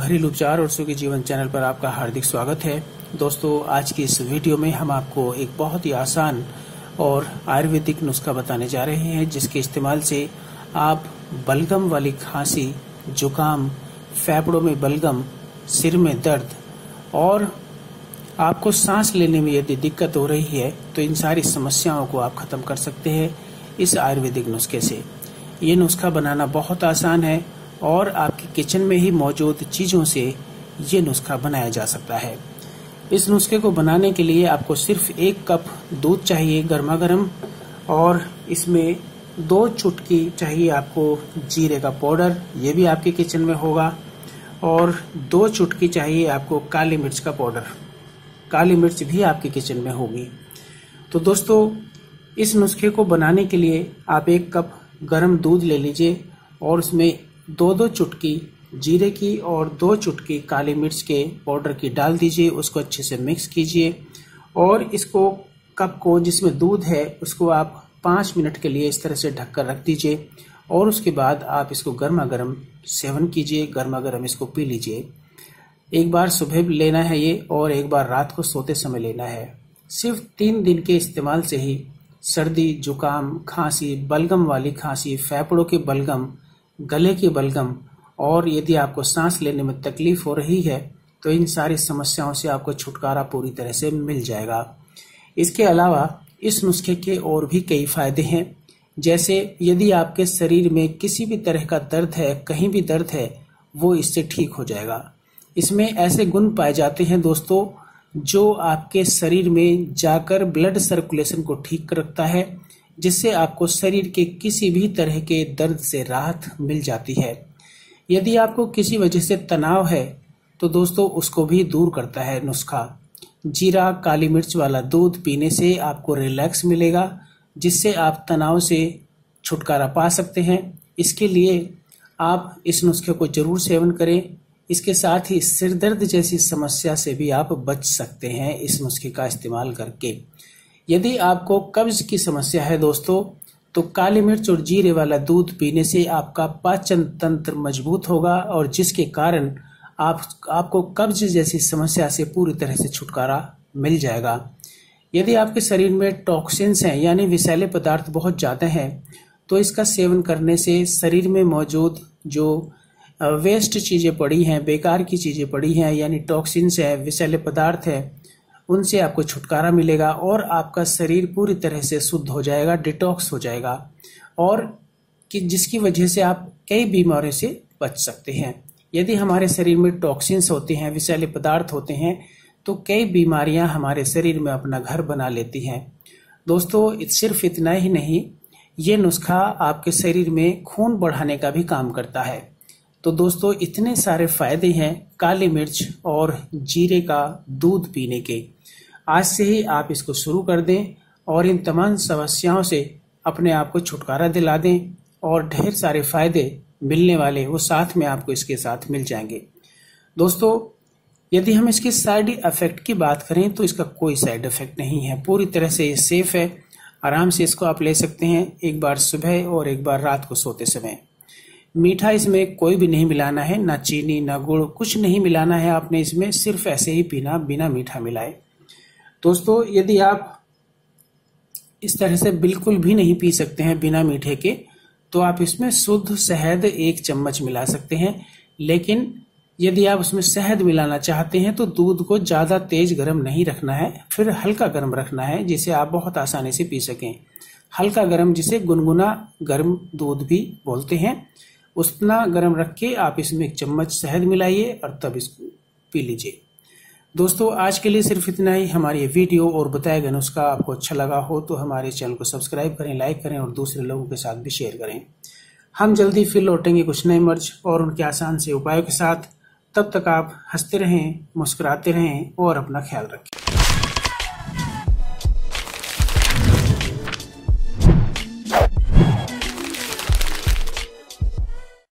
घरेलू उपचार और सुखी जीवन चैनल पर आपका हार्दिक स्वागत है। दोस्तों, आज की इस वीडियो में हम आपको एक बहुत ही आसान और आयुर्वेदिक नुस्खा बताने जा रहे हैं, जिसके इस्तेमाल से आप बलगम वाली खांसी, जुकाम, फेफड़ों में बलगम, सिर में दर्द और आपको सांस लेने में यदि दिक्कत हो रही है तो इन सारी समस्याओं को आप खत्म कर सकते हैं इस आयुर्वेदिक नुस्खे से। ये नुस्खा बनाना बहुत आसान है और आपके किचन में ही मौजूद चीजों से ये नुस्खा बनाया जा सकता है। इस नुस्खे को बनाने के लिए आपको सिर्फ 1 कप दूध चाहिए गर्मा गर्म, और इसमें 2 चुटकी चाहिए आपको जीरे का पाउडर, ये भी आपके किचन में होगा, और 2 चुटकी चाहिए आपको काली मिर्च का पाउडर, काली मिर्च भी आपके किचन में होगी। तो दोस्तों, इस नुस्खे को बनाने के लिए आप 1 कप गर्म दूध ले लीजिए और उसमें 2-2 चुटकी जीरे की और 2 चुटकी काली मिर्च के पाउडर की डाल दीजिए। उसको अच्छे से मिक्स कीजिए और इसको कप को जिसमें दूध है उसको आप 5 मिनट के लिए इस तरह से ढककर रख दीजिए और उसके बाद आप इसको गर्मा गर्म सेवन कीजिए, गर्मा गर्म इसको पी लीजिए। एक बार सुबह लेना है ये और एक बार रात को सोते समय लेना है। सिर्फ 3 दिन के इस्तेमाल से ही सर्दी, जुकाम, खांसी, बलगम वाली खांसी, फेफड़ों के बलगम, गले के बलगम और यदि आपको सांस लेने में तकलीफ हो रही है तो इन सारी समस्याओं से आपको छुटकारा पूरी तरह से मिल जाएगा। इसके अलावा इस नुस्खे के और भी कई फायदे हैं, जैसे यदि आपके शरीर में किसी भी तरह का दर्द है, कहीं भी दर्द है, वो इससे ठीक हो जाएगा। इसमें ऐसे गुण पाए जाते हैं दोस्तों जो आपके शरीर में जाकर ब्लड सर्कुलेशन को ठीक रखता है, जिससे आपको शरीर के किसी भी तरह के दर्द से राहत मिल जाती है। यदि आपको किसी वजह से तनाव है तो दोस्तों उसको भी दूर करता है नुस्खा। जीरा काली मिर्च वाला दूध पीने से आपको रिलैक्स मिलेगा, जिससे आप तनाव से छुटकारा पा सकते हैं। इसके लिए आप इस नुस्खे को जरूर सेवन करें। इसके साथ ही सिर दर्द जैसी समस्या से भी आप बच सकते हैं इस नुस्खे का इस्तेमाल करके। यदि आपको कब्ज की समस्या है दोस्तों, तो काली मिर्च और जीरे वाला दूध पीने से आपका पाचन तंत्र मजबूत होगा और जिसके कारण आपको कब्ज जैसी समस्या से पूरी तरह से छुटकारा मिल जाएगा। यदि आपके शरीर में टॉक्सिन्स हैं, यानी विषैले पदार्थ बहुत ज़्यादा हैं, तो इसका सेवन करने से शरीर में मौजूद जो वेस्ट चीज़ें पड़ी हैं, बेकार की चीज़ें पड़ी हैं, यानी टॉक्सिन्स है, विषैले पदार्थ है, उनसे आपको छुटकारा मिलेगा और आपका शरीर पूरी तरह से शुद्ध हो जाएगा, डिटॉक्स हो जाएगा, और कि जिसकी वजह से आप कई बीमारियों से बच सकते हैं। यदि हमारे शरीर में टॉक्सिन्स होते हैं, विषैले पदार्थ होते हैं, तो कई बीमारियां हमारे शरीर में अपना घर बना लेती हैं। दोस्तों, सिर्फ इतना ही नहीं, ये नुस्खा आपके शरीर में खून बढ़ाने का भी काम करता है। तो दोस्तों, इतने सारे फायदे हैं काली मिर्च और जीरे का दूध पीने के। आज से ही आप इसको शुरू कर दें और इन तमाम समस्याओं से अपने आप को छुटकारा दिला दें, और ढेर सारे फायदे मिलने वाले वो साथ में आपको इसके साथ मिल जाएंगे। दोस्तों, यदि हम इसके साइड इफेक्ट की बात करें तो इसका कोई साइड इफेक्ट नहीं है, पूरी तरह से ये सेफ है। आराम से इसको आप ले सकते हैं, एक बार सुबह और एक बार रात को सोते समय। मीठा इसमें कोई भी नहीं मिलाना है, ना चीनी ना गुड़, कुछ नहीं मिलाना है आपने इसमें, सिर्फ ऐसे ही पीना बिना मीठा मिलाए। दोस्तों, यदि आप इस तरह से बिल्कुल भी नहीं पी सकते हैं बिना मीठे के, तो आप इसमें शुद्ध शहद 1 चम्मच मिला सकते हैं। लेकिन यदि आप उसमें शहद मिलाना चाहते हैं तो दूध को ज्यादा तेज गर्म नहीं रखना है, फिर हल्का गर्म रखना है, जिसे आप बहुत आसानी से पी सकें। हल्का गर्म, जिसे गुनगुना गर्म दूध भी बोलते हैं, उतना गर्म रख के आप इसमें 1 चम्मच शहद मिलाइए और तब इसको पी लीजिए। दोस्तों, आज के लिए सिर्फ इतना ही। हमारी ये वीडियो और बताया गया नुस्खा आपको अच्छा लगा हो तो हमारे चैनल को सब्सक्राइब करें, लाइक करें और दूसरे लोगों के साथ भी शेयर करें। हम जल्दी फिर लौटेंगे कुछ नए मर्ज और उनके आसान से उपायों के साथ। तब तक आप हंसते रहें, मुस्कुराते रहें और अपना ख्याल रखें।